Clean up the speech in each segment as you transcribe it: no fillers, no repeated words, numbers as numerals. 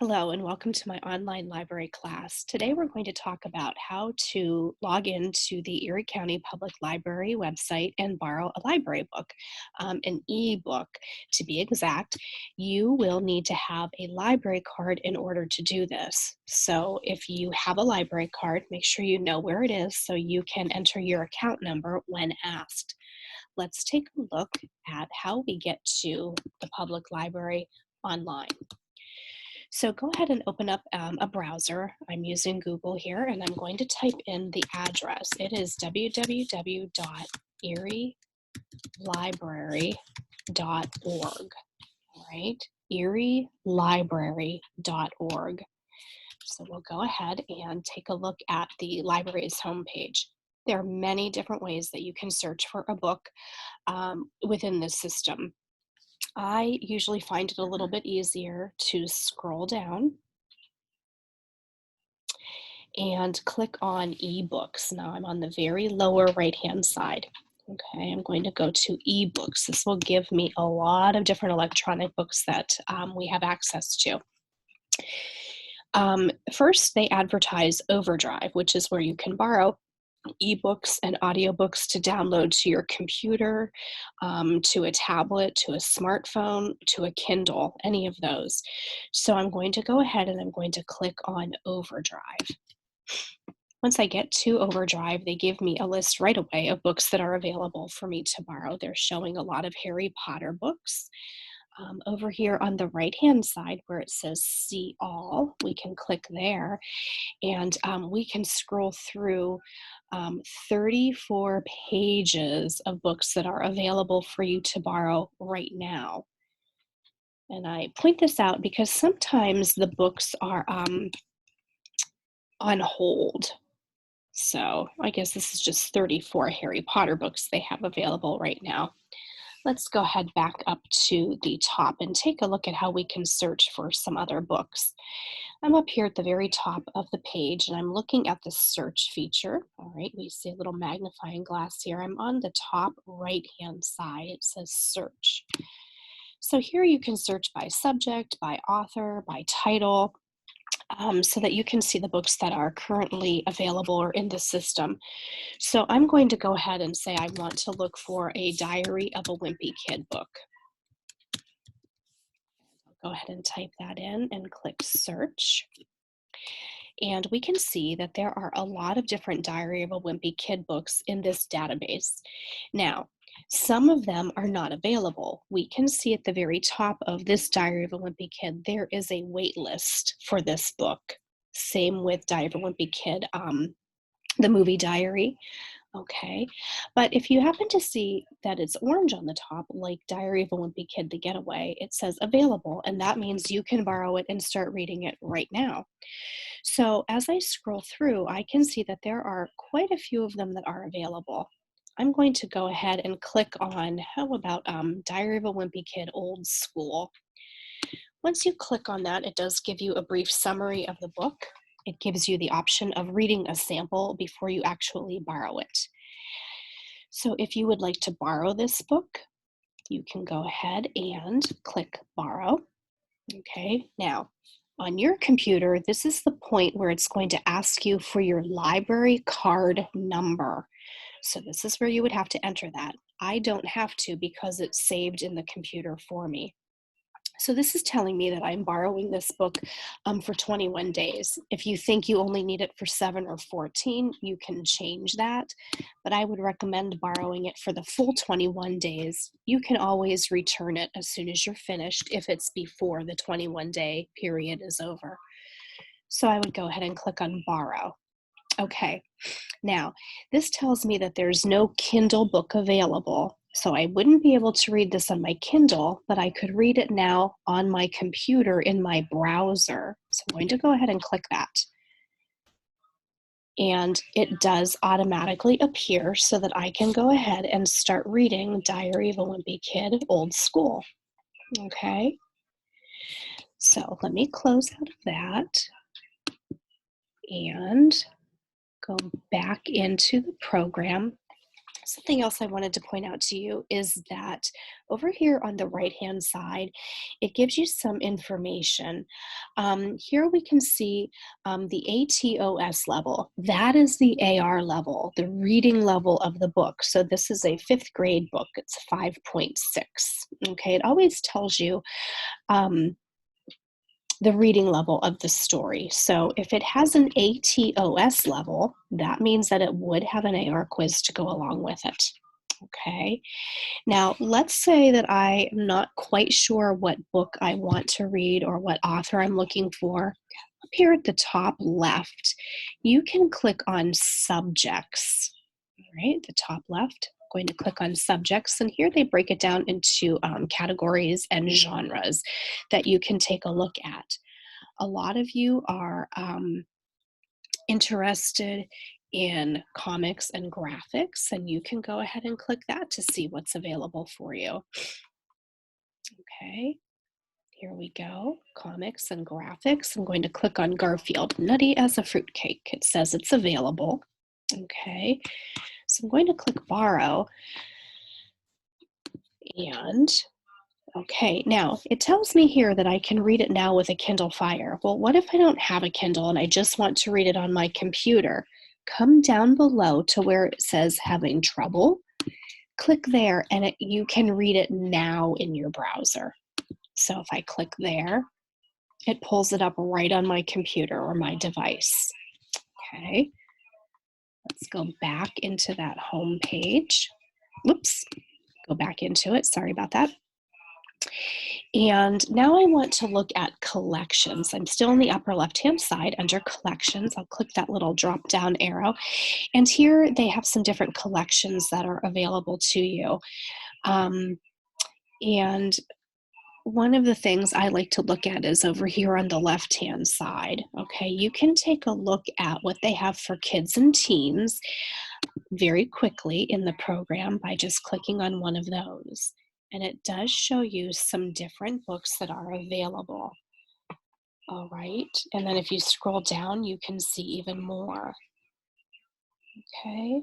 Hello and welcome to my online library class. Today we're going to talk about how to log into the Erie County Public Library website and borrow a library book, an e-book to be exact. You will need to have a library card in order to do this. So if you have a library card, make sure you know where it is so you can enter your account number when asked. Let's take a look at how we get to the public library online. So go ahead and open up a browser. I'm using Google here, and I'm going to type in the address. It is www.erielibrary.org, right? erielibrary.org. So we'll go ahead and take a look at the library's homepage. There are many different ways that you can search for a book within this system. I usually find it a little bit easier to scroll down and click on ebooks. Now I'm on the very lower right-hand side. Okay, I'm going to go to ebooks. This will give me a lot of different electronic books that we have access to. First, they advertise Overdrive, which is where you can borrow ebooks and audiobooks to download to your computer, to a tablet, to a smartphone, to a Kindle, any of those. So I'm going to go ahead and I'm going to click on Overdrive. Once I get to Overdrive, they give me a list right away of books that are available for me to borrow. They're showing a lot of Harry Potter books. Over here on the right-hand side where it says See All, we can click there and we can scroll through 34 pages of books that are available for you to borrow right now. And I point this out because sometimes the books are on hold. So I guess this is just 34 Harry Potter books they have available right now. Let's go ahead back up to the top and take a look at how we can search for some other books. I'm up here at the very top of the page and I'm looking at the search feature. All right, we see a little magnifying glass here. I'm on the top right-hand side. It says search. So here you can search by subject, by author, by title, so that you can see the books that are currently available or in the system. So I'm going to go ahead and say I want to look for a Diary of a Wimpy Kid book. I'll go ahead and type that in and click search. And we can see that there are a lot of different Diary of a Wimpy Kid books in this database. Now, some of them are not available. We can see at the very top of this Diary of a Wimpy Kid, there is a wait list for this book. Same with Diary of a Wimpy Kid, the movie Diary. Okay, but if you happen to see that it's orange on the top, like Diary of a Wimpy Kid, The Getaway, it says available, and that means you can borrow it and start reading it right now. So as I scroll through, I can see that there are quite a few of them that are available. I'm going to go ahead and click on, how about Diary of a Wimpy Kid, Old School. Once you click on that, it does give you a brief summary of the book. It gives you the option of reading a sample before you actually borrow it. So if you would like to borrow this book, you can go ahead and click borrow. Okay, now on your computer, this is the point where it's going to ask you for your library card number. So this is where you would have to enter that. I don't have to because it's saved in the computer for me. So this is telling me that I'm borrowing this book for 21 days. If you think you only need it for 7 or 14, you can change that, but I would recommend borrowing it for the full 21 days. You can always return it as soon as you're finished if it's before the 21-day period is over. So I would go ahead and click on borrow. Okay, now this tells me that there's no Kindle book available. So I wouldn't be able to read this on my Kindle, but I could read it now on my computer in my browser. So I'm going to go ahead and click that. And it does automatically appear so that I can go ahead and start reading Diary of a Wimpy Kid, Old School. Okay, so let me close out of that and go back into the program. Something else I wanted to point out to you is that over here on the right-hand side, it gives you some information. Here we can see the ATOS level. That is the AR level, the reading level of the book. So this is a 5th grade book. It's 5.6. Okay, it always tells you um, the reading level of the story. So if it has an ATOS level, that means that it would have an AR quiz to go along with it. Okay, now let's say that I am not quite sure what book I want to read or what author I'm looking for. Up here at the top left, you can click on subjects. All right, the top left, I'm going to click on subjects, and here they break it down into categories and genres that you can take a look at. A lot of you are interested in comics and graphics, and you can go ahead and click that to see what's available for you. Okay, here we go, comics and graphics. I'm going to click on Garfield, Nutty as a Fruitcake. It says it's available. Okay, so I'm going to click borrow, and okay, now it tells me here that I can read it now with a Kindle Fire. Well, what if I don't have a Kindle and I just want to read it on my computer? Come down below to where it says having trouble. Click there and you can read it now in your browser. So if I click there, it pulls it up right on my computer or my device. Okay, let's go back into that home page. Whoops, go back into it. Sorry about that. And now I want to look at collections. I'm still in the upper left-hand side under collections. I'll click that little drop-down arrow. And here they have some different collections that are available to you. And one of the things I like to look at is over here on the left-hand side. Okay, you can take a look at what they have for kids and teens very quickly in the program by just clicking on one of those. And it does show you some different books that are available. All right, and then if you scroll down, you can see even more. Okay.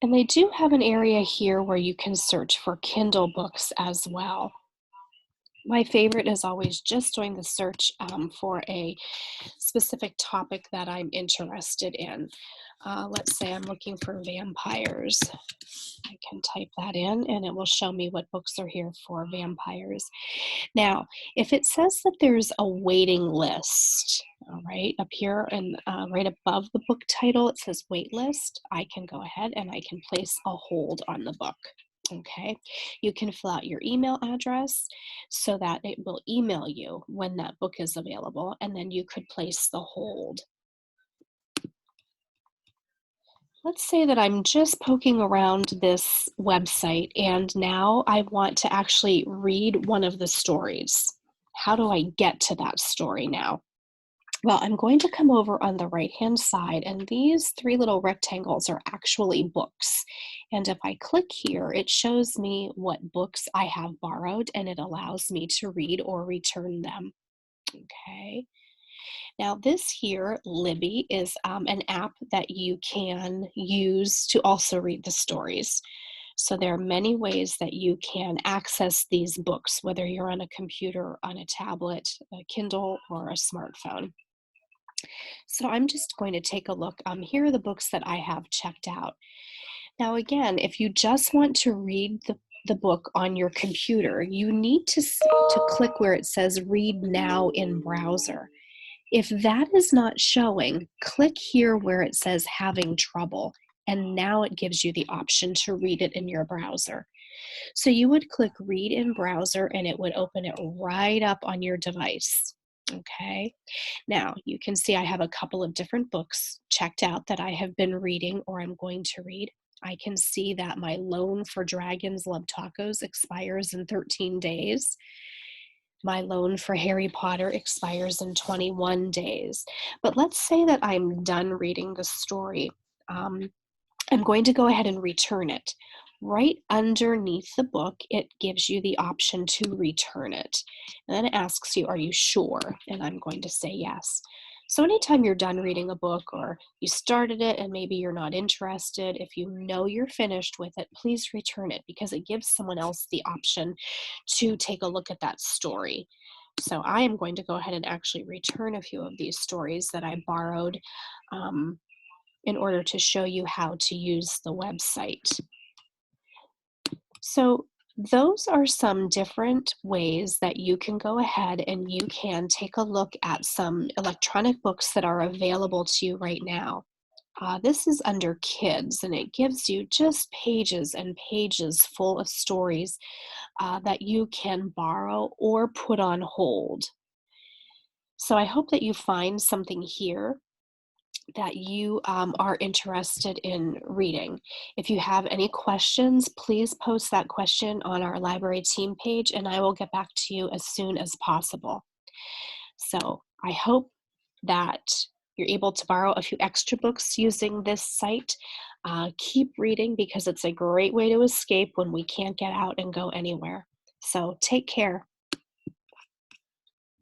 And they do have an area here where you can search for Kindle books as well. My favorite is always just doing the search for a specific topic that I'm interested in. Let's say I'm looking for vampires. I can type that in and it will show me what books are here for vampires. Now, if it says that there's a waiting list, all right, up here and right above the book title, it says wait list, I can go ahead and I can place a hold on the book. Okay, you can fill out your email address so that it will email you when that book is available, and then you could place the hold. Let's say that I'm just poking around this website and now I want to actually read one of the stories. How do I get to that story now? Well, I'm going to come over on the right-hand side, and these 3 little rectangles are actually books. And if I click here, it shows me what books I have borrowed, and it allows me to read or return them. Okay. Now this here, Libby, is an app that you can use to also read the stories. So there are many ways that you can access these books, whether you're on a computer, on a tablet, a Kindle, or a smartphone. So I'm just going to take a look. Here are the books that I have checked out. Now again, if you just want to read the book on your computer, you need to click where it says read now in browser. If that is not showing, click here where it says having trouble, and now it gives you the option to read it in your browser. So you would click read in browser and it would open it right up on your device. Okay, now you can see I have a couple of different books checked out that I have been reading or I'm going to read. I can see that my loan for Dragons Love Tacos expires in 13 days. My loan for Harry Potter expires in 21 days. But let's say that I'm done reading the story. I'm going to go ahead and return it. Right underneath the book, it gives you the option to return it. And then it asks you, are you sure? And I'm going to say yes. So anytime you're done reading a book or you started it and maybe you're not interested, if you know you're finished with it, please return it because it gives someone else the option to take a look at that story. So I am going to go ahead and actually return a few of these stories that I borrowed um, in order to show you how to use the website. So those are some different ways that you can go ahead and you can take a look at some electronic books that are available to you right now. This is under kids, and it gives you just pages and pages full of stories that you can borrow or put on hold. So I hope that you find something here that you are interested in reading. If you have any questions, please post that question on our library team page and I will get back to you as soon as possible. So I hope that you're able to borrow a few extra books using this site. Keep reading because it's a great way to escape when we can't get out and go anywhere. So take care.